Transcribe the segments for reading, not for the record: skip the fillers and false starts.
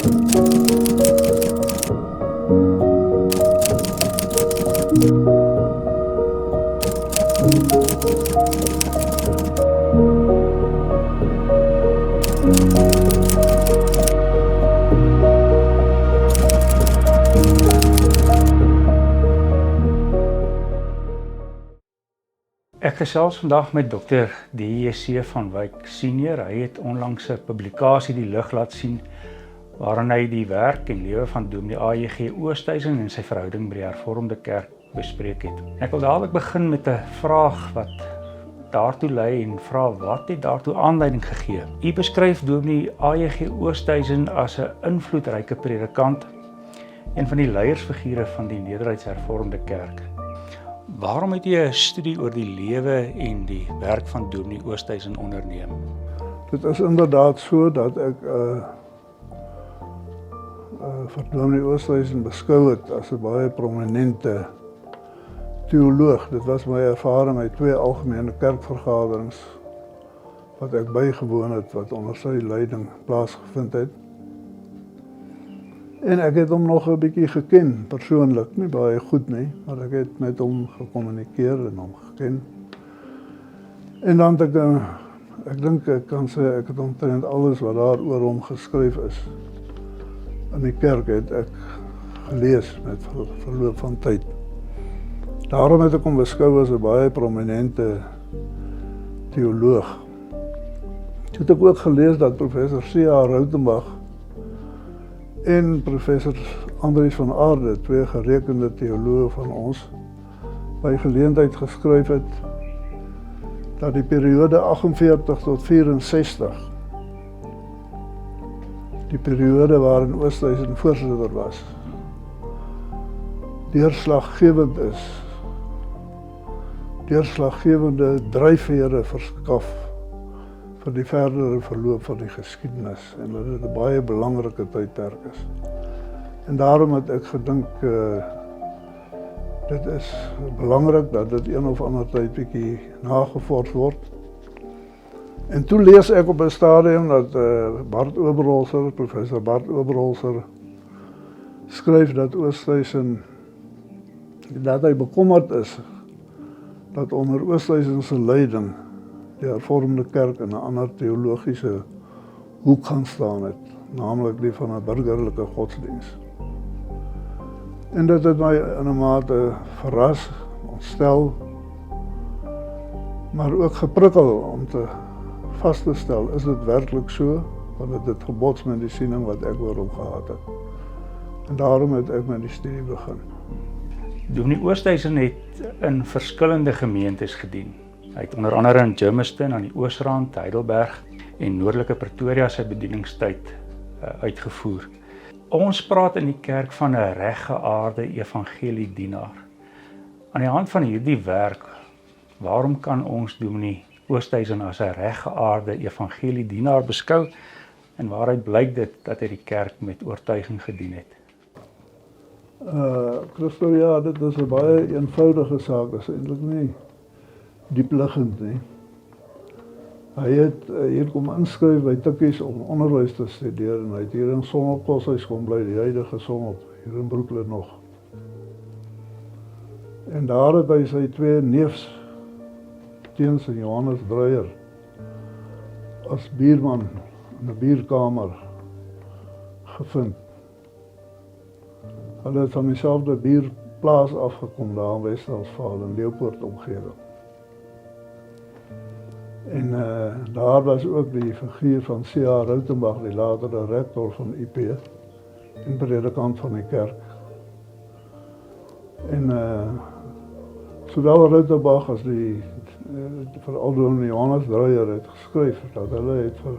Ek gesels vandag met Dr. D.J.C. van Wyk Senior. Hy het onlangs 'n publikasie die lig laat sien waarin hy die werk en lewe van Dominee A.J.G. Oosthuizen en sy verhouding met die Hervormde Kerk bespreek het. Ek wil dadelik begin met 'n vraag wat daartoe lei en vra wat het daartoe aanleiding gegee. U beskryf Dominee A.J.G. Oosthuizen as 'n invloedryke predikant, een van die leiersfigure van die Nederduits-Hervormde Kerk. Waarom het jy 'n studie oor die lewe en die werk van Dominee Oosthuizen onderneem? Dit is inderdaad so dat ek vir Dominee Oosthuizen beskou het as 'n baie prominente teoloog. Dit was my ervaring uit 2 algemene kerkvergaderings wat ek bygewoon het, wat onder sy leiding plaasgevind het. En ek het hom nog 'n bietjie geken, persoonlik, nie baie goed nie, maar ek het met hom gekommunikeer en hom geken. En dan het ek dink ek kan sê, ek het omtrent alles wat daar oor hom geskryf is in die kerk het ek gelees met verloop van tyd. Daarom het ek hom beskou as 'n baie prominente teoloog. Toe het ek ook gelees dat professor C.A. Rautenbach en professor Andries van Aarde, 2 gerekende teoloë van ons, by geleentheid geskryf het dat die periode 48 tot 64, die periode waarin Oosthuizen voorsitter was, deurslaggewende dryfvere verskaf vir die verdere verloop van die geskiedenis en dat dit 'n baie belangrike tydperk is. En daarom het ek gedink dit is belangrik dat dit een of ander tyd bietjie nagevors word. En toe lees ek op 'n stadium dat professor Bart Oberholzer skryf dat Oosthuizen, dat hy bekommerd is dat onder Oosthuizen se leiding die Hervormde Kerk in 'n ander teologiese hoek gaan staan het, naamlik die van 'n burgerlike godsdiens. En dit het my in 'n mate verras, ontstel, maar ook geprikkel om te vas te stel, is dit werklik so, want dit het gebots met die siening wat ek oor hom gehad het. En daarom het ek met die studie begin. Dominee Oosthuizen het in verskillende gemeentes gedien. Hy het onder andere in Germiston aan die Oosrand, Heidelberg en Noordelike Pretoria sy bedieningstyd uitgevoer. Ons praat in die kerk van 'n reggeaarde evangeliedienaar. Aan die hand van hierdie werk, waarom kan ons Dominee Oosthuizen as 'n reggeaarde evangeliedienaar beskou en waaruit blyk dit dat hy die kerk met oortuiging gedien het? Christo, ja, dit is 'n baie eenvoudige saak, dit is eintlik nie diepliggend nie. Hy het hier kom inskryf by Tikkies om onderwys te studeer en hy het hier in Sonopkoshuis kom bly, die huidige Sonop, hier in Brooklyn nog. En daar het hy sy 2 neefs, Teens en Johannes Dreyer, as buurman in 'n bierkamer gevind. Hulle het van dieselfde bierplaas afgekom daar in Wes-Transvaal in Leeupoort omgewing. En daar was ook die figuur van C.A. Rautenbach, die latere rektor van UP en predikant van die kerk. En sowel Rautenbach as die veral Dominee Johannes Dreyer het geskryf dat hulle het vir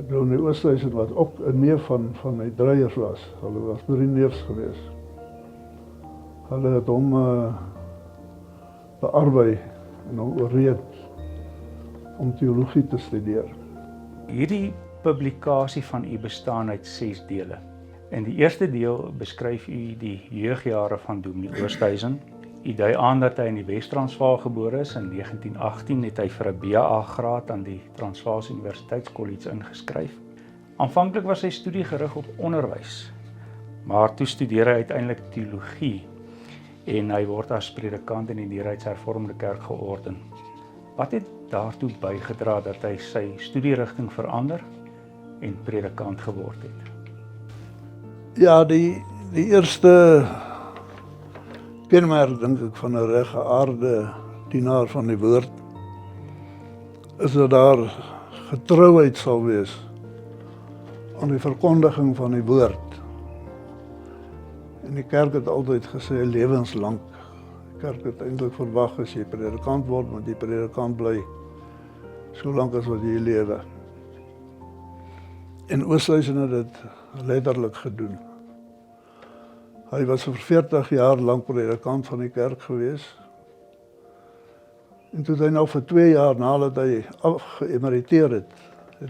Dominee Oosthuizen, wat ook 'n neef van die Dreyers was. Hulle was 3 neefs gewees. Hulle het hom bearbei en hom oorreed om teologie te studeer. Hierdie publikasie van u bestaan uit 6 dele. In die eerste deel beskryf u die jeugjare van Dominee Oosthuizen. U dui aan dat hy in die Wes-Transvaal gebore is. In 1918 het hy vir 'n BA graad aan die Transvaalse Universiteitskollege ingeskryf. Aanvanklik was sy studie gerig op onderwys, maar toe studeer hy uiteindelik teologie en hy word as predikant in die Dierheids Hervormde Kerk georden. Wat het daartoe bygedra dat hy sy studierigting verander en predikant geword het? Ja, die eerste kenmerk, dink ek, van 'n reggeaarde dienaar van die woord is dat daar getrouheid sal wees aan die verkondiging van die woord. En die kerk het altyd gesê lewenslank. Die kerk het eintlik verwag as jy predikant word, moet jy predikant bly solank as wat jy lewe. En Oosthuizen het dit letterlik gedoen. Hy was vir 40 jaar lank predikant van die kerk gewees. En toe het hy nog vir 2 jaar nadat hy geëmeriteer het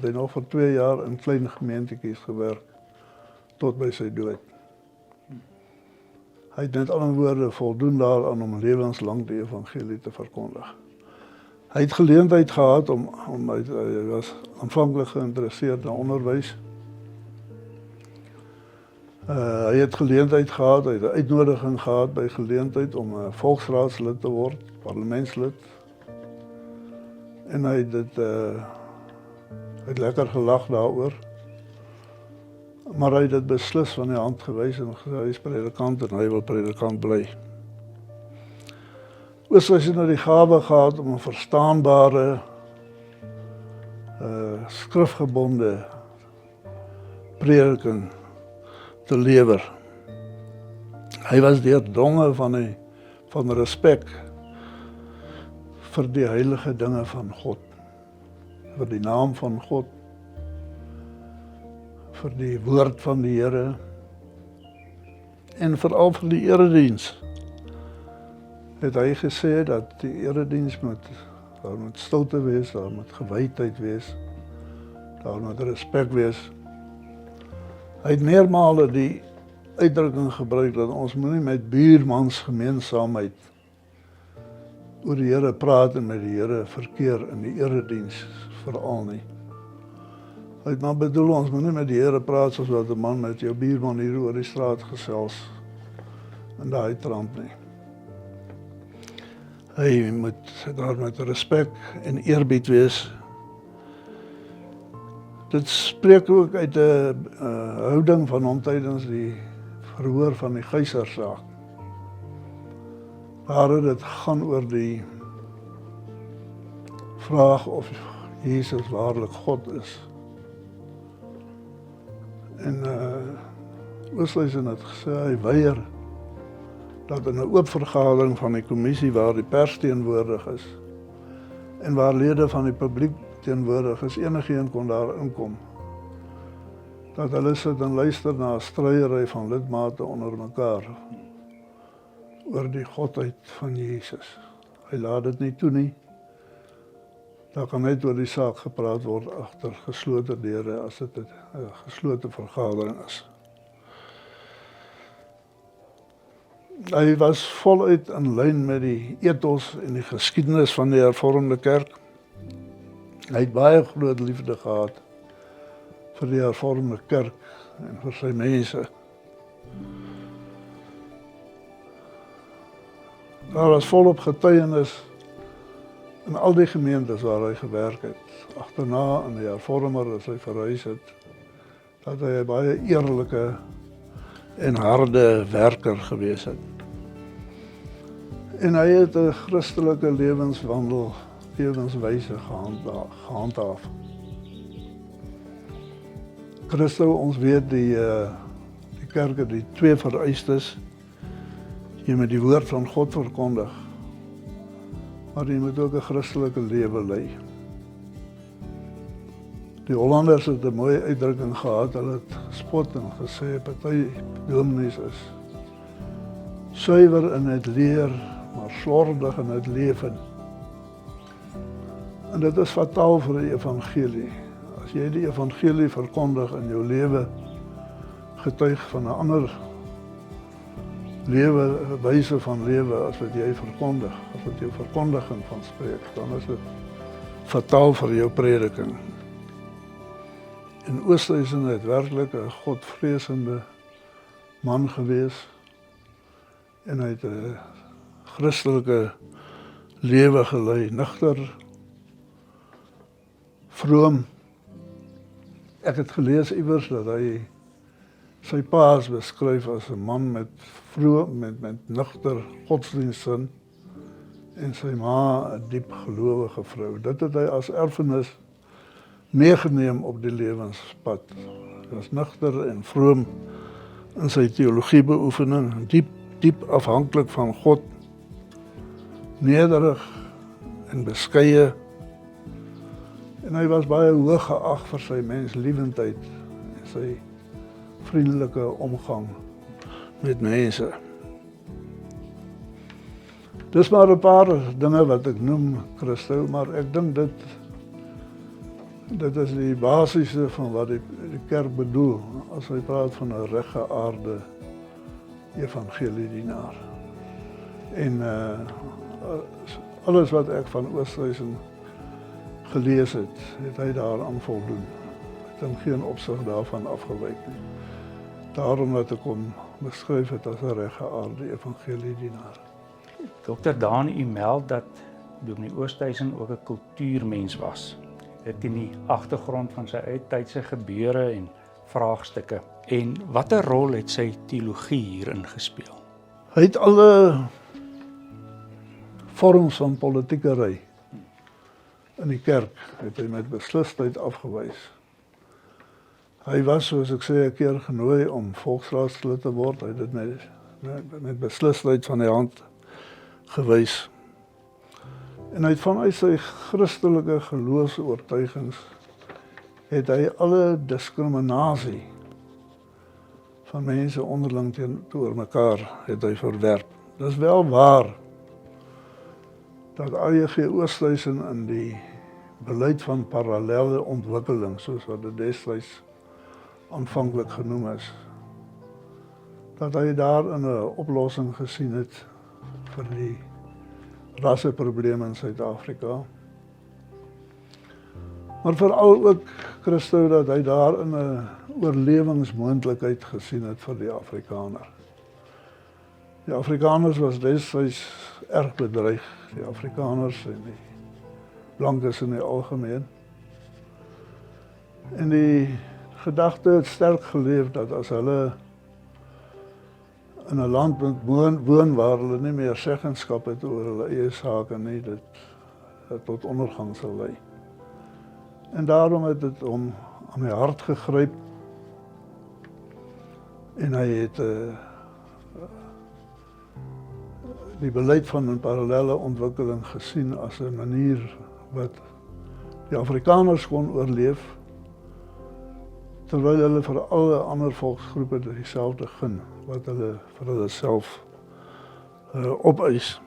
hy nog vir 2 jaar in klein gemeentetjies gewerk tot by sy dood. Hy het met ander woorde voldoen daaraan om lewenslang die evangelie te verkondig. Hy het geleentheid gehad om hy was aanvanklik geïnteresseerd in onderwys. Hy het geleentheid gehad, hy het 'n uitnodiging gehad by geleentheid om 'n volksraadslid te word, parlementslid. En hy het dit het lekker gelag daaroor. Maar hy het dit beslis van die hand gewys en gesê hy is predikant en hy wil predikant bly. Oosthuizen het die gawe gehad om 'n verstaanbare, skrifgebonde prediking te lewer. Hy was deurdronge van respek vir die heilige dinge van God, vir die naam van God, vir die woord van die Here en veral vir die erediens. Het hy gesê dat die erediens daar moet stilte wees, daar moet gewydheid wees, daar moet respek wees. Hy het meermale die uitdrukking gebruik dat ons moenie met buurmansgemeensaamheid oor die Here praat en met die Here verkeer in die erediens veral nie. Hy het maar bedoel, ons moenie met die Here praat soos wat 'n man met jou buurman hier oor die straat gesels in daai trant nie. Hy moet daar met respek en eerbied wees. Dit spreek ook uit 'n houding van hom tydens die verhoor van die Geysersaak. Waar dit gaan oor die vraag of Jesus waarlik God is. En Oosthuizen het gesê hy weier dat in 'n oop vergadering van die kommissie waar die pers teenwoordig is en waar lede van die publiek teenwoordig is, enigeen kon daar inkom, dat hulle sit en luister na 'n stryery van lidmate onder mekaar oor die godheid van Jesus. Hy laat dit nie toe nie. Daar kan net oor die saak gepraat word agter geslote deure as dit 'n geslote vergadering is. Hy was voluit in lyn met die ethos en die geskiedenis van die Hervormde Kerk. Hy het baie groot liefde gehad vir die Hervormde Kerk en vir sy mense. Daar was volop getuienis in al die gemeentes waar hy gewerk het. Agterna in die Hervormer as hy verhuis het, dat hy 'n baie eerlike en harde werker gewees het. En hy het 'n Christelike lewenswyse gehandhaaf. Christo, ons weet die kerk het die 2 vereistes. Jy moet die woord van God verkondig, maar jy moet ook 'n Christelike lewe lei. Die Hollanders het 'n mooi uitdrukking gehad, hulle het gespot en gesê, party dominees is suiwer in het leer, maar slordig in het leven. En dit is fataal vir die evangelie. As jy die evangelie verkondig in jou lewe, getuig van 'n ander lewe, wyse van lewe as wat jy verkondig, as wat jou verkondiging van spreek, dan is dit fataal vir jou prediking. En Oosthuizen het werklik 'n godvreesende man gewees en hy het 'n Christelike lewe gelei, nugter, vroom. Ek het gelees iewers dat hy sy paas beskryf as 'n man met vroom, met nugter godsdienstsin en sy ma 'n diep gelowige vrou. Dit het hy as erfenis meegeneem op die lewenspad. Hy was nugter en vroom in sy teologiebeoefening, diep afhanklik van God, nederig en beskeie. En hy was baie hoog geag vir sy menslievendheid en sy vriendelike omgang met mense. Dis maar 'n paar dinge wat ek noem, Christo, maar ek dink dit is die basiese van wat die kerk bedoel as hy praat van 'n reggeaarde evangeliedienaar. En alles wat ek van Oosthuizen gelees het hy daaraan voldoen. Ek het in geen opsig daarvan afgewyk nie. Daarom dat ek hom beskryf het as 'n reggeaarde evangeliedienaar. Dr. Daan, u meld dat Dominee Oosthuizen ook 'n kultuurmens was. Dit in die agtergrond van sy eie tydse gebeure en vraagstukke. En watter rol het sy teologie hierin gespeel? Hy het alle vorms van politiekery in die kerk het hy met beslisheid afgewys. Hy was, soos ek sê, 'n keer genooi om volksraadslid te word. Hy het dit met beslisheid van die hand gewys. En hy het vanuit sy Christelike geloofsoortuigings het hy alle diskriminasie van mense onderling teenoor mekaar het hy verwerp. Dis wel waar dat A.J.G. Oosthuizen in die beleid van parallelle ontwikkeling, soos wat dit destyds aanvanklik genoem is, dat hy daar 'n oplossing gesien het vir die rasseprobleme in Suid-Afrika. Maar veral ook, Christo, dat hy daar 'n oorlewingsmoontlikheid gesien het vir die Afrikaner. Die Afrikaners was destyds erg bedreig, die Afrikaners en die blankes in die algemeen. En die gedagte het sterk geleef dat as hulle in 'n land woon waar hulle nie meer seggenskap het oor hulle eie sake nie, dit tot ondergang sal lei. En daarom het dit hom aan my hart gegryp en hy het die beleid van 'n parallelle ontwikkeling gesien as 'n manier wat die Afrikaners kon oorleef, terwyl hulle vir alle ander volksgroepe dieselfde gun wat hulle vir hulle self opeis.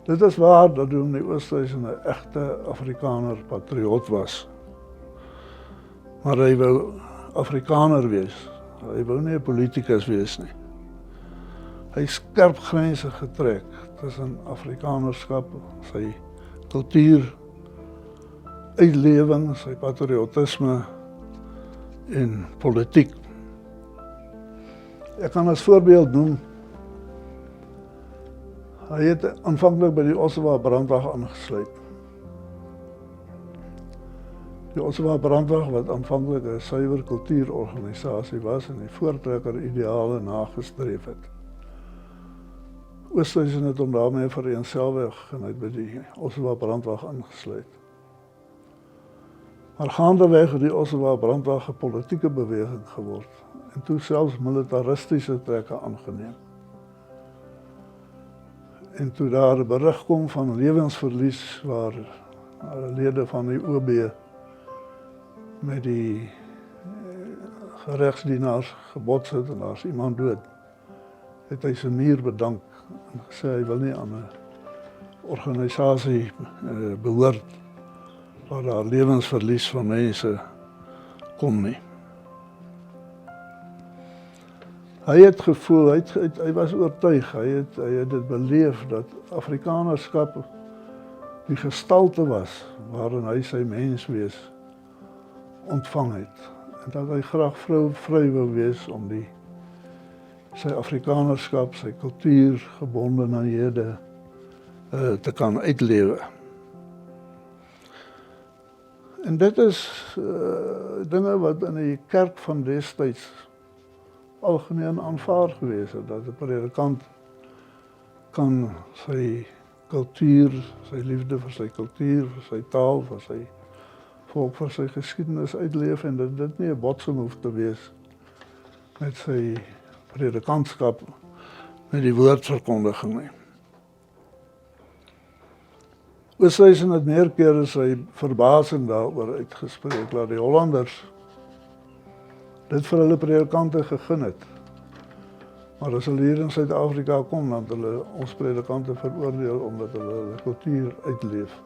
Dit is waar dat Dominee Oosthuizen 'n egte Afrikaner patriot was. Maar hy wou Afrikaner wees. Hy wou nie 'n politicus wees nie. Hy skerp grense getrek tussen Afrikanerskap, sy kultuur, uitlewing, sy patriotisme en politiek. Ek kan as voorbeeld noem, hy het aanvanklik by die Ossewa brandwag aangesluit. Die Ossewa brandwag wat aanvanklik 'n suiwer kultuurorganisasie was en die voortrekker ideale nagestreef het. Oosthuizen het hom daarmee vereenselwig en hy het by die Ossewa brandwag aangesluit. Maar gaandeweg het die Ossewa brandwag 'n politieke beweging geword en toe selfs militaristiese trekke aangeneem. En toe daar 'n berig kom van lewensverlies waar lede van die OB met die geregsdienaars gebots het en daar's iemand dood, het hy sy muur bedank en gesê hy wil nie aan 'n organisasie behoort waar daar lewensverlies van mense kom nie. Hy het gevoel, hy was oortuig, hy het dit beleef dat Afrikanerskap die gestalte was waarin hy sy menswees ontvang het. En dat hy graag vry wou wees om sy Afrikanerskap, sy kultuur, gebondenhede te kan uitlewe. En dit is dinge wat in die kerk van destyds algemeen aanvaar gewees het, dat 'n predikant kan sy kultuur, sy liefde vir sy kultuur, vir sy taal, vir sy volk, vir sy geskiedenis uitleef en dat dit nie 'n botsing hoef te wees met sy predikantskap, met die woordverkondiging nie. Oosthuizen het meer kere sy verbasing daaroor uitgespreek, dat die Hollanders dit vir hulle predikante gegee het. Maar as hulle hier in Suid-Afrika kom, dan hulle ons predikante veroordeel omdat hulle kultuur uitleef.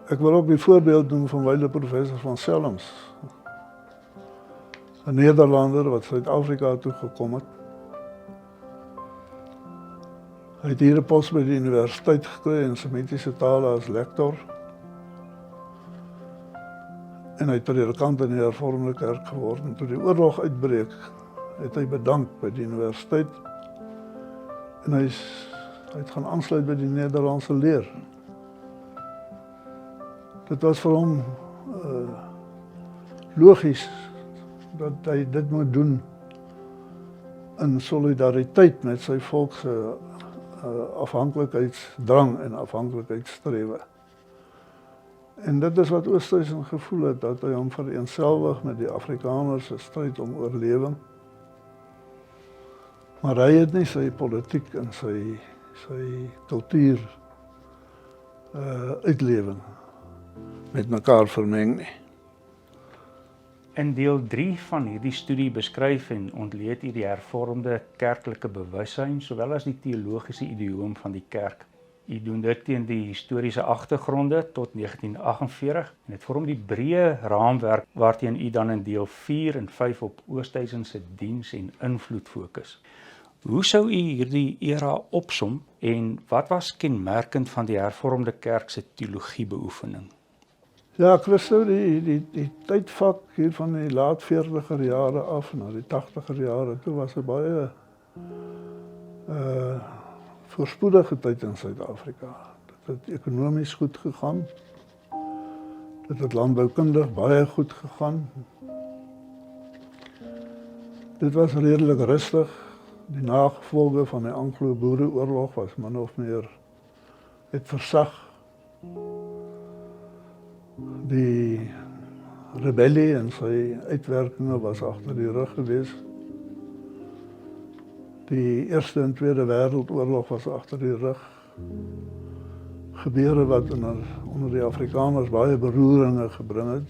Ek wil ook die voorbeeld noem van wyle professor van Selms, 'n Nederlander wat Suid-Afrika toe gekom het. Hy het hier 'n pos by die universiteit gekry in Semitiese tale as lektor. En hy het predikant in die hervormde kerk geword. En toe die oorlog uitbreek, het hy bedank by die universiteit. En hy het gaan aansluit by die Nederlandse leer. Dit was vir hom logies dat hy dit moet doen in solidariteit met sy volk se afhanklikheidsdrang en afhanklikheidsstrewe. En dit is wat Oosthuizen gevoel het, dat hy hom vereenselwig met die Afrikaners se stryd om oorlewing. Maar hy het nie sy politiek en sy kultuur uitlewing met mekaar vermeng nie. In deel 3 van hierdie studie beskryf en ontleed u die hervormde kerklike bewussyn, sowel as die teologiese idioom van die kerk. U doen dit teen die historiese agtergronde tot 1948 en dit vorm die breë raamwerk waarteen u dan in deel 4 en 5 op Oosthuizen se diens en invloed fokus. Hoe sou u hierdie era opsom en wat was kenmerkend van die hervormde kerk se teologiebeoefening? Ja, Christo, die tydvak hier van die laat 40er jare af na die 80er jare, toe was 'n baie voorspoedige tyd in Suid-Afrika. Dit het ekonomies goed gegaan. Dit het landboukundig baie goed gegaan. Dit was redelik rustig. Die nagevolge van die Anglo-Boereoorlog was min of meer het versag. Die rebellie en sy uitwerkinge was agter die rug gewees. Die Eerste en Tweede Wêreldoorlog was agter die rug. Gebeure wat onder die Afrikaners baie beroeringe gebring het,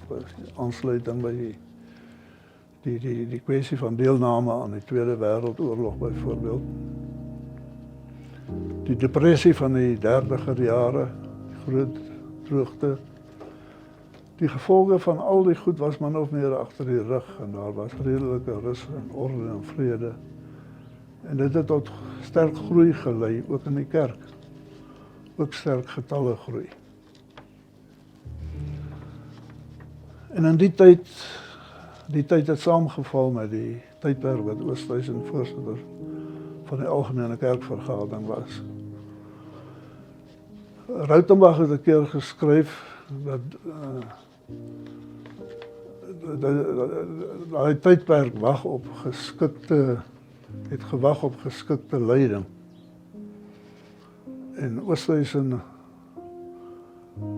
aansluiting by die kwessie van deelname aan die Tweede Wêreldoorlog byvoorbeeld. Die depressie van die 30er jare, die groot droogte. Die gevolge van al die goed was min of meer agter die rug en daar was redelike rus en orde en vrede. En dit het tot sterk groei gelei, ook in die kerk. Ook sterk getalle groei. En in die tyd het saamgeval met die tydperk wat Oosthuizen voorsitter van die Algemene Kerkvergadering was. Rautenbach het 'n keer geskryf dat daai tydperk het gewag op geskikte leiding. En Oosthuizen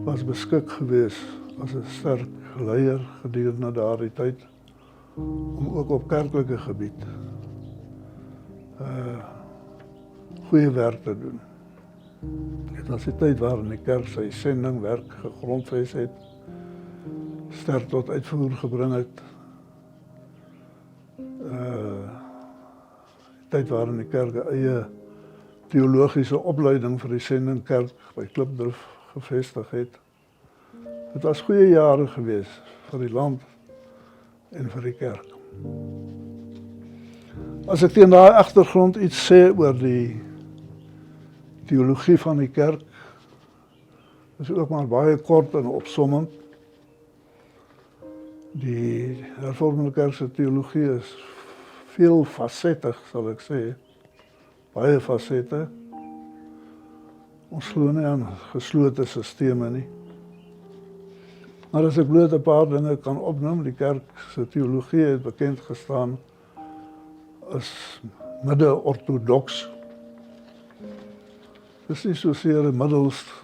was beskik gewees as 'n sterk leier gedurende daardie tyd om ook op kerklike gebied goeie werk te doen. Dit was die tyd waarin die kerk sy sendingwerk gegrondves het, sterk tot uitvoer gebring het. Die tyd waarin die kerk 'n eie teologiese opleiding vir die sendingkerk by Klipdrift gevestig het. Dit was goeie jare gewees vir die land en vir die kerk. As ek teen daai agtergrond iets sê oor die teologie van die kerk, is ook maar baie kort en opsommend. Die hervormde kerk se teologie is veel fasettig, sal ek sê. Baie fasette. Ons glo nie aan geslote sisteme nie. Maar as ek bloot 'n paar dinge kan opnoem, die kerk se teologie het bekend gestaan as midde-orthodoks. Dis nie soseer 'n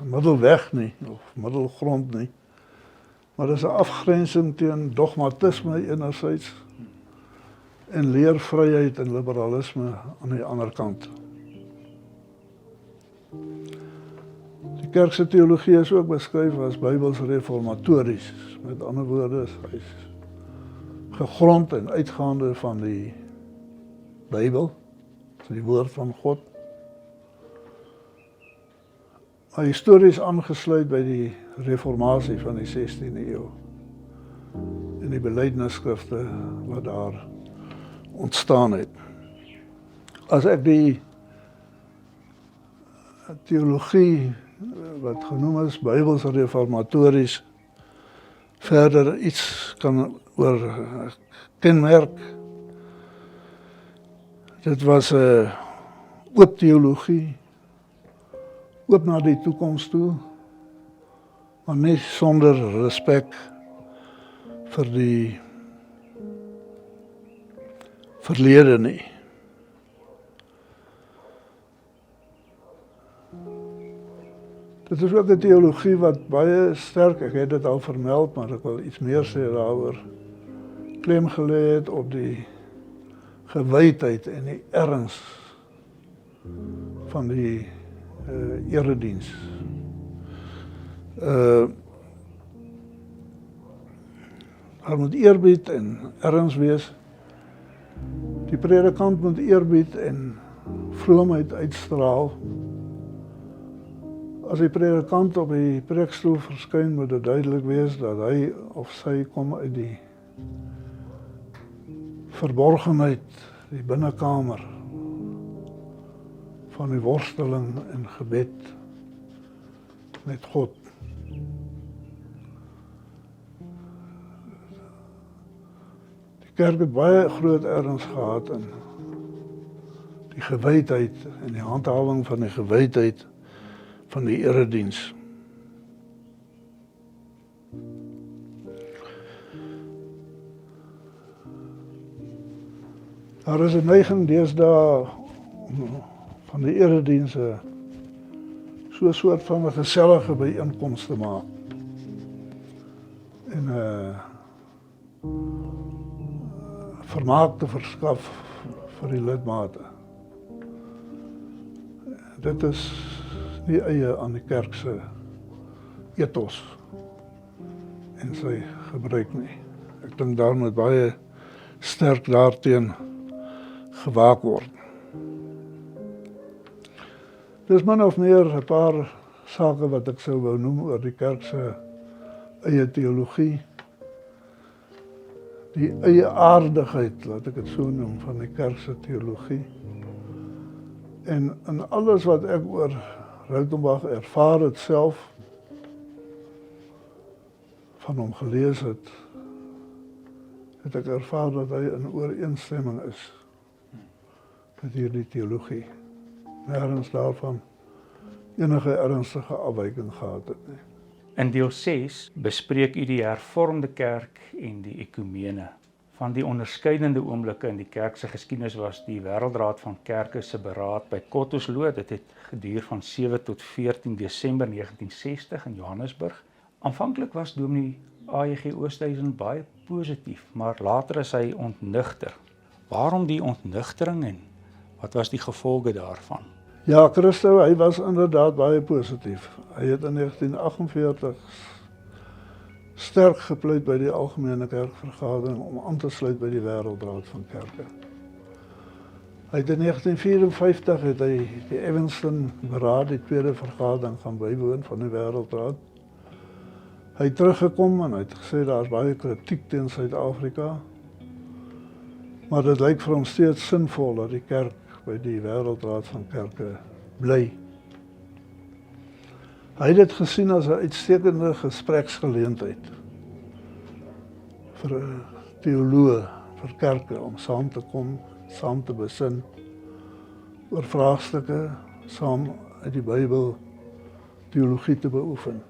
middelweg nie, of middelgrond nie. Maar dis 'n afgrensing teen dogmatisme enerzijds en leervryheid en liberalisme aan die ander kant. Die kerk se teologie is ook beskryf as Bybels reformatories. Met ander woorde, hy is gegrond en uitgaande van die Bybel, die woord van God. Maar histories aangesluit by die reformatie van die 16de eeu en die belydenisskrifte wat daar ontstaan het. As ek die teologie wat genoem is Bybels reformatories verder iets kan oor kenmerk, dit was 'n oop teologie, oop na die toekoms toe, maar nie sonder respek vir die verlede nie. Dit is ook 'n teologie wat baie sterk, ek het dit al vermeld, maar ek wil iets meer sê daaroor, klem gelê het op die gewydheid en die erns van die erediens. Daar moet eerbied en erns wees. Die predikant moet eerbied en vroomheid uitstraal. As die predikant op die preekstoel verskyn, moet dit duidelik wees dat hy of sy kom uit die verborgenheid, die binnekamer van die worsteling en gebed met God. Die kerk het baie groot erns gehad in die gewydheid en die handhawing van die gewydheid van die erediens. Daar is 'n neiging deesdae van die eredienste so 'n soort van 'n gesellige byeenkoms te maak. En vermaak te verskaf vir die lidmate. Dit is nie eie aan die kerk se ethos en sy gebruik nie. Ek dink daar moet baie sterk daarteen gewaak word. Dis min of meer 'n paar sake wat ek sou wou noem oor die kerk se eie teologie. Die eie aardigheid, laat ek dit so noem, van die kerk se teologie. En in alles wat ek oor Rautenbach ervaar het self, van hom gelees het, het ek ervaar dat hy in ooreenstemming is met hierdie teologie. Nergens daarvan enige ernstige afwyking gehad het nie. In deel 6 bespreek u die hervormde kerk en die ekumene. Van die onderskeidende oomblikke in die kerk se geskiedenis was die Wêreldraad van Kerke se beraad by Kottoslo. Dit het geduur van 7 tot 14 Desember 1960 in Johannesburg. Aanvanklik was Dominee A.J.G. Oosthuizen baie positief, maar later is hy ontnigter. Waarom die ontnigtering en wat was die gevolge daarvan? Ja, Christo, hy was inderdaad baie positief. Hy het in 1948 sterk gepleit by die Algemene Kerkvergadering om aan te sluit by die Wêreldraad van Kerke. Hy het in 1954 het hy die Evanston beraad, die tweede vergadering gaan bywoon van die Wêreldraad. Hy het teruggekom en hy het gesê daar is baie kritiek teen Suid-Afrika. Maar dit lyk vir hom steeds sinvol dat die kerk by die Wêreldraad van Kerke bly. Hy het dit gesien as 'n uitstekende gespreksgeleentheid vir 'n teoloog, vir kerke om saam te kom, saam te besin oor vraagstukke, saam uit die Bybel teologie te beoefen.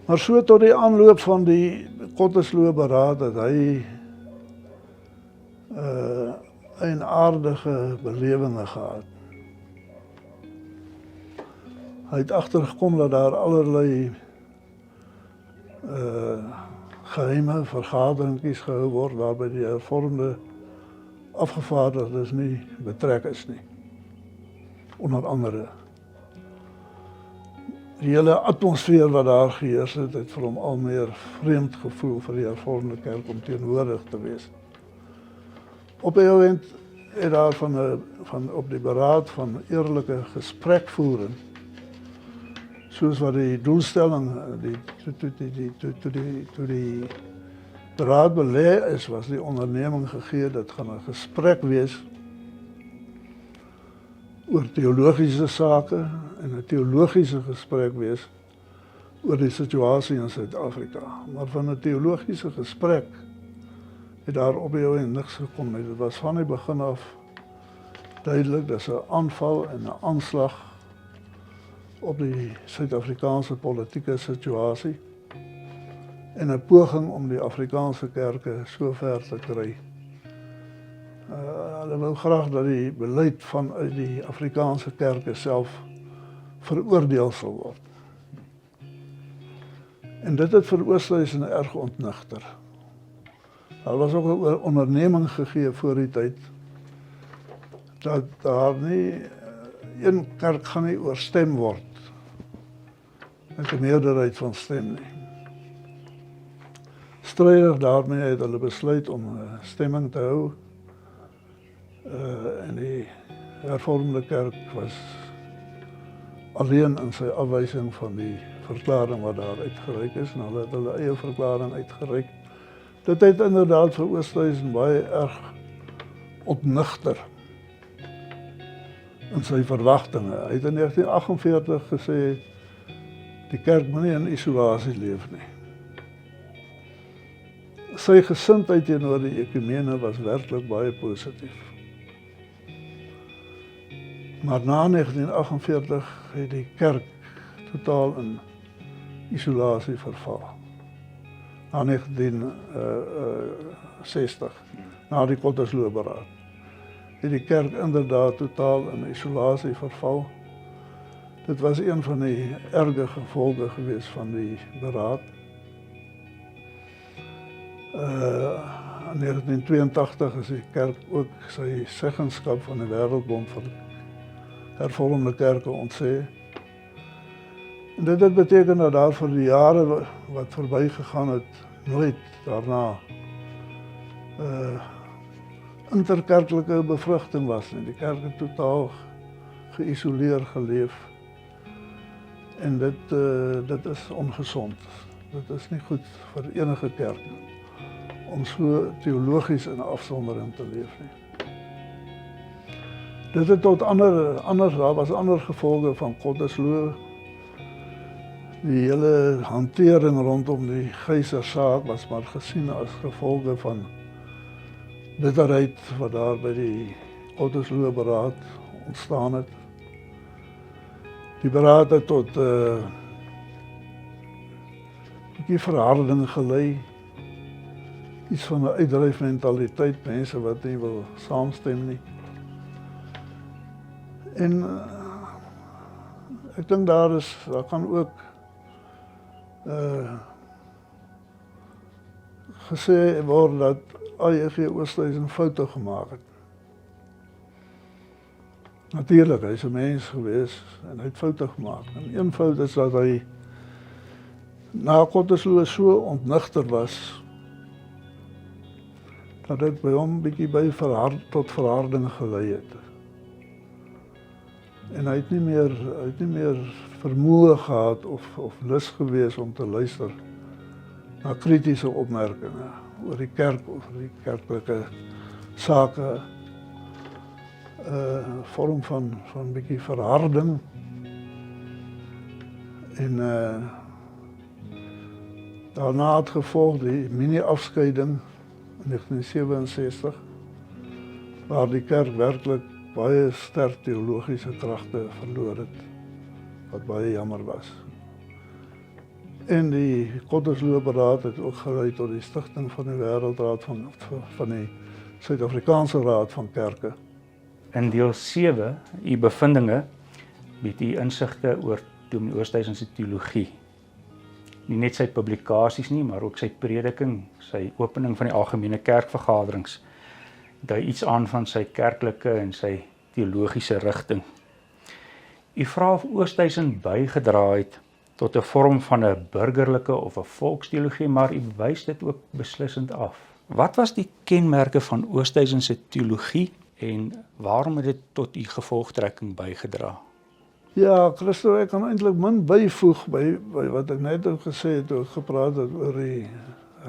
Maar so tot die aanloop van die Kottersloo beraad het hy eienaardige belewenisse gehad. Hy het agtergekom dat daar allerlei geheime vergaderingkies gehou word waarby die hervormde afgevaardigdes nie betrek is nie. Onder andere. Die hele atmosfeer wat daar geheers het vir hom al meer vreemd gevoel vir die hervormde kerk om teenwoordig te wees. Op 'n oomblik het daar van op die beraad van eerlike gesprekvoering, soos wat die doelstelling toe die beraad belê is, was die onderneming gegee, dit gaan 'n gesprek wees oor teologiese sake en 'n teologiese gesprek wees oor die situasie in Suid-Afrika. Maar van 'n teologiese gesprek het daar op die oomblik niks gekom nie. Dit was van die begin af duidelik, dis 'n aanval en 'n aanslag op die Suid-Afrikaanse politieke situasie en 'n poging om die Afrikaanse kerke so ver te kry. Hulle wil graag dat die beleid vanuit die Afrikaanse kerke self veroordeel sal word. En dit het vir Oosthuizen erg ontnigter. Daar was ook 'n onderneming gegee voor die tyd dat daar nie een kerk gaan nie oorstem word met 'n meerderheid van stem nie. Strydig daarmee het hulle besluit om 'n stemming te hou en die hervormde kerk was alleen in sy afwysing van die verklaring wat daar uitgereik is en hulle het hulle eie verklaring uitgereik. Dit het inderdaad vir Oosthuizen baie erg ontnigter in sy verwagtinge. Hy het in 1948 gesê die kerk moet nie in isolasie leef nie. Sy gesindheid teenoor die ekumene was werklik baie positief. Maar na 1948 het die kerk totaal in isolasie verval. Na 1960, na die Kottersloo beraad, het die kerk inderdaad totaal in isolasie verval. Dit was een van die erge gevolge geweest van die beraad. In 1982 is die kerk ook sy seggenskap van die Wêreldbond van Hervormde Kerke ontsê. En dit het beteken dat daar vir die jare wat verbygegaan het, nooit daarna interkerklike bevrugting was nie. Die kerk het totaal geïsoleer geleef. En dit is ongesond. Dit is nie goed vir enige kerk om so teologies in 'n afsondering te leef nie. Dit het tot daar was ander gevolge van Kottersloo. Die hele hantering rondom die Geysersaak was maar gesien as gevolge van bitterheid wat daar by die Kottersloo beraad ontstaan het. Die beraad het tot bietjie verharding gelei. Iets van 'n uitdryfmentaliteit, mense wat nie wil saamstem nie. En ek dink daar kan ook gesê word dat AEG Oosthuizen foute gemaak het. Natuurlik, hy is 'n mens gewees en hy het foute gemaak. En een fout is dat hy na Kottersloo so ontnigter was dat dit by hom bietjie tot verharding gelei het. En hy het nie meer vermoë gehad of lus gewees om te luister na kritiese opmerkinge oor die kerk of die kerklike sake, vorm van bietjie verharding en Daarna het gevolg die mini-afskeiding in 1967, waar die kerk werklik baie sterk teologiese kragte verloor het, wat baie jammer was. En die Gottesloopberaad het ook gelei tot die stigting van die Wêreldraad van die Suid-Afrikaanse Raad van Kerke. In deel 7, u bevindinge, bied u insigte oor Dominee Oosthuizen se teologie. Nie net sy publikasies nie, maar ook sy prediking, sy opening van die algemene kerkvergaderings. Dui iets aan van sy kerklike en sy teologiese rigting. U vra of Oosthuizen bygedra het tot 'n vorm van 'n burgerlike of 'n volksteologie, maar u wys dit ook beslissend af. Wat was die kenmerke van Oosthuizen se teologie en waarom het dit tot u gevolgtrekking bygedra? Ja, Christo, ek kan eintlik min byvoeg by wat ek net ook gesê het, toe ek gepraat het oor die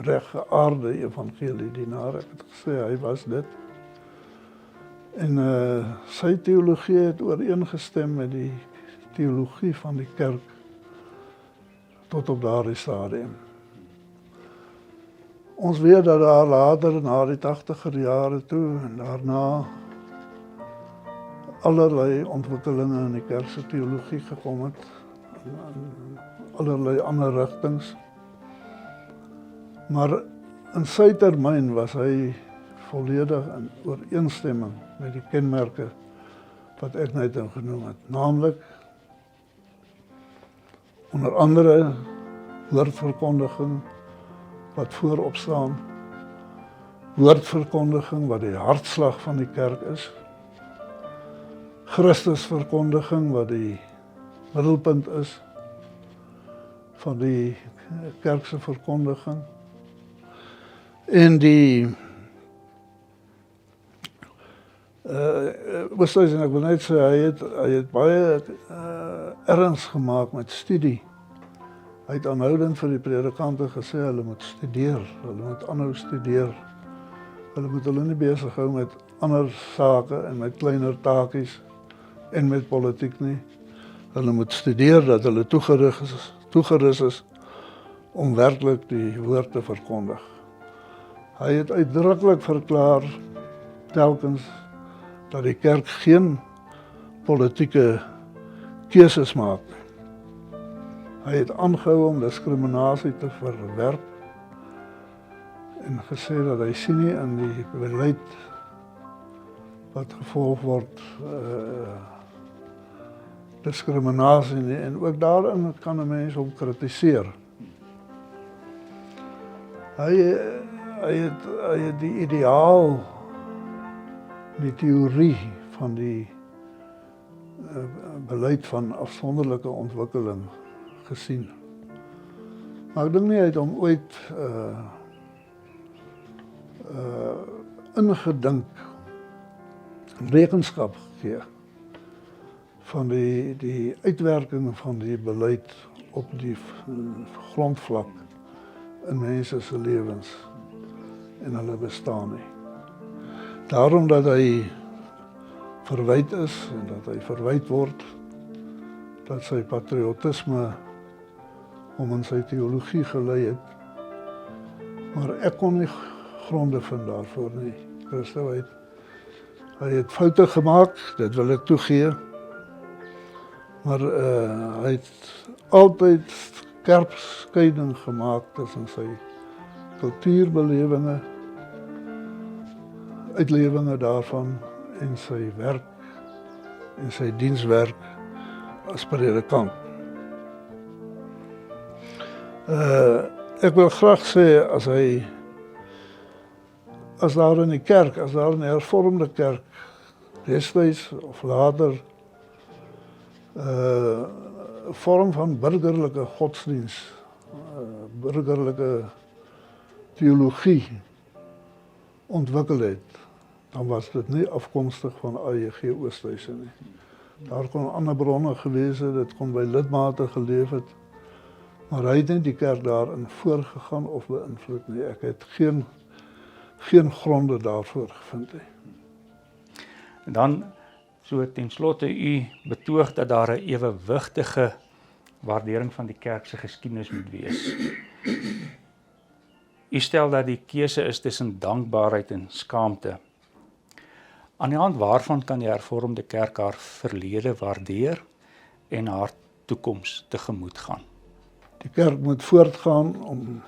reggeaarde evangeliedienaar. Ek het gesê hy was dit. En sy teologie het ooreengestem met die teologie van die kerk tot op daardie stadium. Ons weet dat daar later, na die 80er jare toe, en daarna allerlei ontwikkelinge in die kerkse teologie gekom het, in allerlei ander rigtings. Maar in sy termyn was hy volledig in ooreenstemming met die kenmerke wat ek net genoem het, naamlik onder andere woordverkondiging wat voorop staan, woordverkondiging wat die hartslag van die kerk is, Christusverkondiging wat die middelpunt is van die kerkse verkondiging, en die Oosthuizen, ek wil net sê, hy het baie erns gemaak met studie. Hy het aanhoudend vir die predikante gesê, hulle moet studeer, hulle moet aanhou studeer. Hulle moet hulle nie besig hou met ander sake en met kleiner taakies en met politiek nie. Hulle moet studeer dat hulle toegerus is om werklik die woord te verkondig. Hy het uitdruklik verklaar telkens dat die kerk geen politieke keuses maak. Hy het aangehou om diskriminasie te verwerp en gesê dat hy sien nie in die beleid wat gevolg word diskriminasie nie, en ook daarin kan 'n mens hom kritiseer. Hy het die ideaal, die teorie van die beleid van afsonderlike ontwikkeling gesien. Maar ek dink nie hy het hom ooit ingedink, rekenskap gegee van die uitwerking van die beleid op die grondvlak in mense se lewens en hulle bestaan nie. Daarom dat hy verwyd is en dat hy verwyd word dat sy patriotisme hom in sy teologie gelei het. Maar ek kon nie gronde vind daarvoor nie. Christo, hy het foute gemaak, dit wil ek toegee. Maar hy het altyd skerp skeiding gemaak tussen sy kultuurbelewinge, uitlewinge daarvan en sy werk en sy dienswerk as predikant. Ek wil graag sê as daar in die kerk, as daar in die hervormde kerk destyds of later 'n vorm van burgerlike godsdienst, burgerlike teologie ontwikkel het, dan was dit nie afkomstig van A.J.G. Oosthuizen nie. Daar kon ander bronne gewees het, dit kon by lidmate geleef het, maar hy het nie die kerk daarin voorgegaan of beïnvloed nie. Ek het geen gronde daarvoor gevind nie. En dan, so ten slotte, u betoog dat daar 'n ewewigtige waardering van die kerk se geskiedenis moet wees. U stel dat die keuse is tussen dankbaarheid en skaamte. Aan die hand waarvan kan die hervormde kerk haar verlede waardeer en haar toekoms tegemoet gaan? Die kerk moet voortgaan om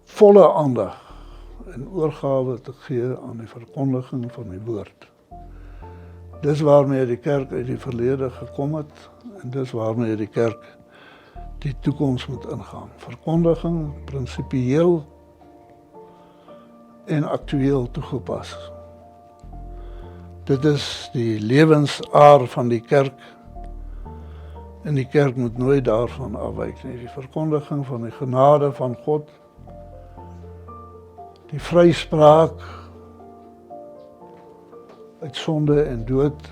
volle aandag en oorgawe te gee aan die verkondiging van die woord. Dis waarmee die kerk uit die verlede gekom het en dis waarmee die kerk die toekoms moet ingaan. Verkondiging, prinsipieel en aktueel toegepas. Dit is die lewensaar van die kerk en die kerk moet nooit daarvan afwyk nie. Die verkondiging van die genade van God, die vryspraak uit sonde en dood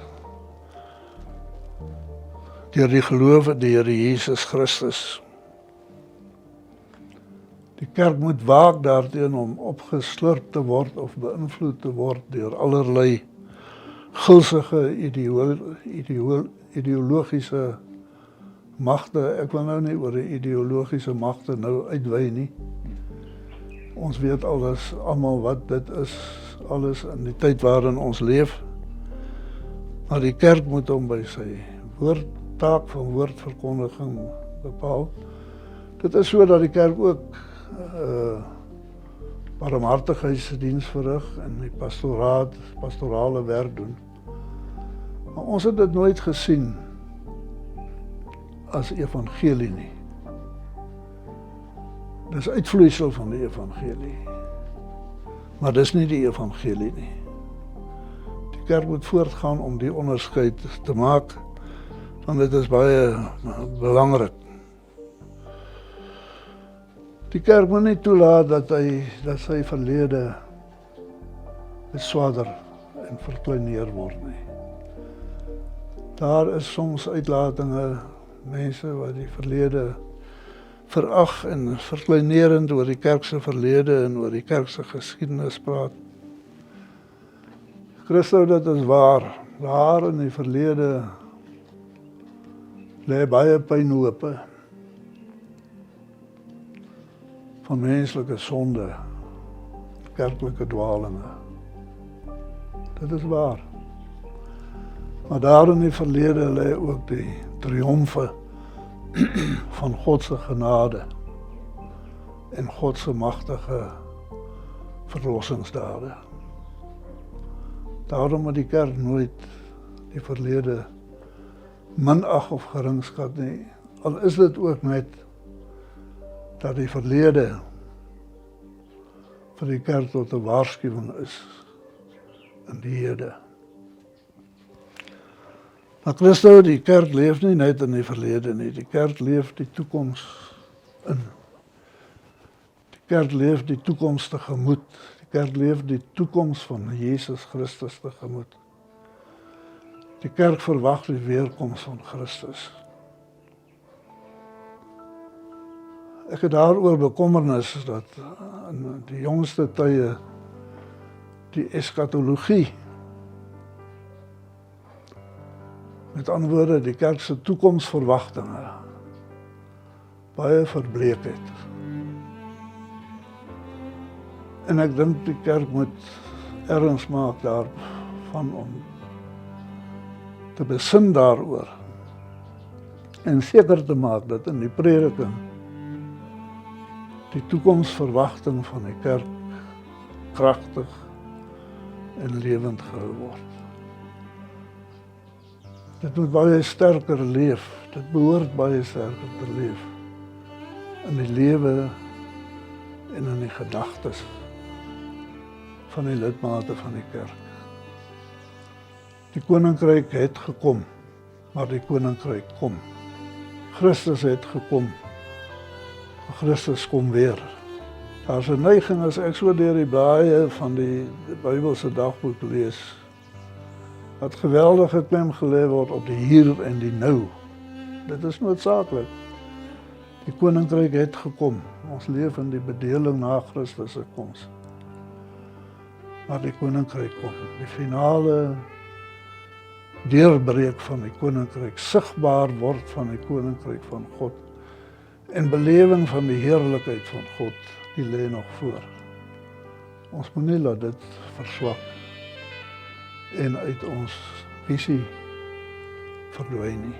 deur die geloof in die Here Jesus Christus. Die kerk moet waak daarteen om opgeslurp te word of beïnvloed te word deur allerlei gulsige ideologiese magte. Ek wil nou nie oor die ideologiese magte nou uitwy nie. Ons weet alles, almal wat dit is, alles in die tyd waarin ons leef. Maar die kerk moet hom by sy taak van woordverkondiging bepaal. Dit is so dat die kerk ook barmhartigheidsdiens verrig en die pastorale werk doen. Maar ons het dit nooit gesien as evangelie nie. Dis uitvloeisel van die evangelie. Maar dis nie die evangelie nie. Die kerk moet voortgaan om die onderskeid te maak, want dit is baie belangrik. Die kerk moet nie toelaat dat sy verlede beswaarder en verkleineer word nie. Daar is soms uitlatinge, mense wat die verlede verag en verkleinerend oor die kerkse verlede en oor die kerkse geskiedenis praat. Christus, dit is waar. Daar in die verlede lê baie pynhope van menslike sonde, kerklike dwalinge. Dit is waar. Maar daar in die verlede lê ook die triomfe van God se genade en God se magtige verlossingsdade. Daarom moet die kerk nooit die verlede minag of geringskat nie. Al is dit ook net dat die verlede vir die kerk tot 'n waarskuwing is in die hede. Maar Christus, die kerk leef nie net in die verlede nie, die kerk leef die toekoms in. Die kerk leef die toekoms tegemoet, die kerk leef die toekoms van Jesus Christus tegemoet. Die kerk verwag die weerkoms van Christus. Ek het daaroor bekommernis dat in die jongste tye die eskatologie, met ander woorde die kerk se toekomsverwagtinge, baie verbleek het. En ek dink die kerk moet erns maak daarvan om te besin daaroor en seker te maak dat in die prediking die toekomsverwagting van die kerk kragtig en lewend gehou word. Dit moet baie sterker leef, dit behoort baie sterker te leef in die lewe en in die gedagtes van die lidmate van die kerk. Die koninkryk het gekom, maar die koninkryk kom. Christus het gekom, Christus kom weer. Daar's 'n neiging as ek so deur die blaaie van die Bybelse dagboek lees, dat geweldige klem gelê word op die hier en die nou. Dit is noodsaaklik. Die koninkryk het gekom. Ons leef in die bedeling na Christus se koms. Maar die koninkryk kom. Die finale deurbreek van die koninkryk, sigbaar word van die koninkryk van God, En belewing van die heerlikheid van God, die lê nog voor. Ons moet nie laat dit verswak en uit ons visie verdwyn nie.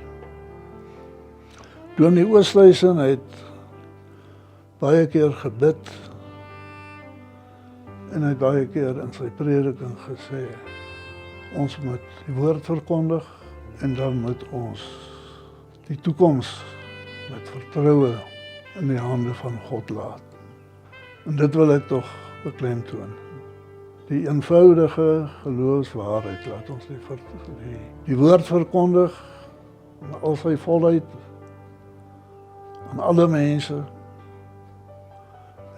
Dominee Oosthuizen het baie keer gebid en hy het baie keer in sy prediking gesê, ons moet die woord verkondig en dan moet ons die toekoms met vertroue in die hande van God laat. En dit wil ek tog beklemtoon. Die eenvoudige geloofswaarheid, laat ons die woord verkondig in al sy volheid aan alle mense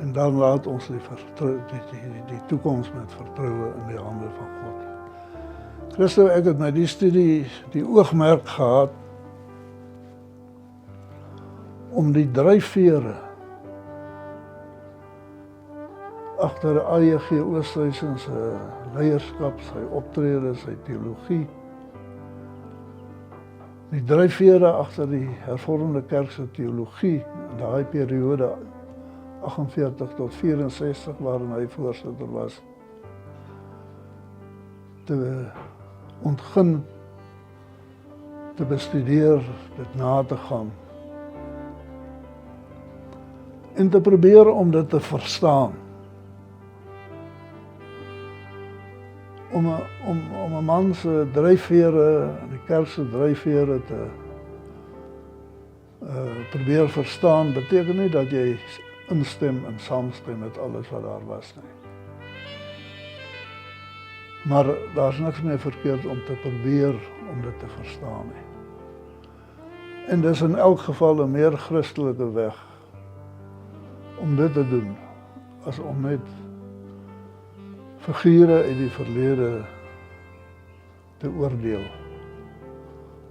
en dan laat ons die toekoms met vertroue in die hande van God. Christo, ek het met die studie die oogmerk gehad om die dryfvere agter A.J.G. Oosthuizen se leierskap, sy optrede, sy teologie, die dryfvere agter die hervormde kerk se teologie in daai periode 48 tot 64 waarin hy voorsitter was, te ontgin, te bestudeer, dit na te gaan en te probeer om dit te verstaan. Om 'n man se dryfvere, die kerk se dryfvere te probeer verstaan, beteken nie dat jy instem en saamstem met alles wat daar was nie. Maar daar's niks meer verkeerd om te probeer om dit te verstaan nie. En dis in elk geval 'n meer Christelike weg om dit te doen, as om net figure uit die verlede te oordeel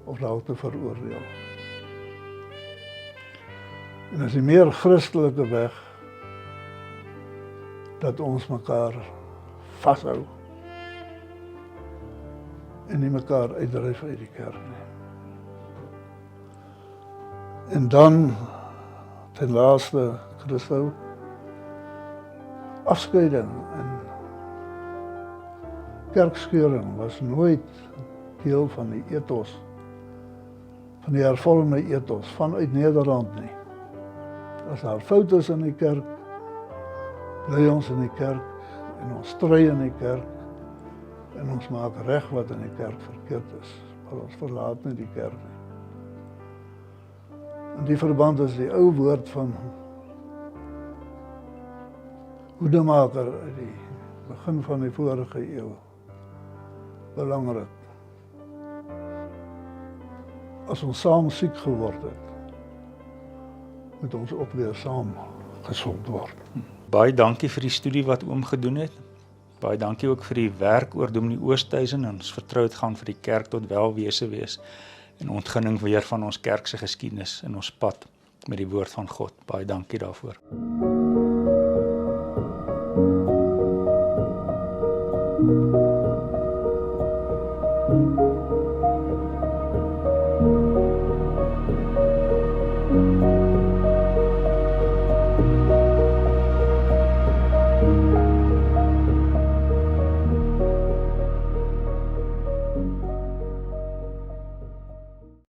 of dalk te veroordeel. En as die meer Christelike weg dat ons mekaar vashou en nie mekaar uitdryf uit die kerk nie. En dan ten laaste, Christo, afskeiding en kerkskeuring was nooit deel van die ethos, van die hervormde ethos vanuit Nederland nie. As daar foute is in die kerk, bly ons in die kerk en ons stry in die kerk en ons maak reg wat in die kerk verkeerd is, maar ons verlaat nie die kerk nie. In die verband is die ou woord van Hoedemaker uit die begin van die vorige eeu belangrik. As ons saam siek geword het, moet ons ook weer saam gesond word. Baie dankie vir die studie wat oom gedoen het. Baie dankie ook vir die werk oor Dominee Oosthuizen en ons vertrou dit gaan vir die kerk tot welwese wees en ontginning weer van ons kerk se geskiedenis in ons pad met die woord van God. Baie dankie daarvoor. Thank you.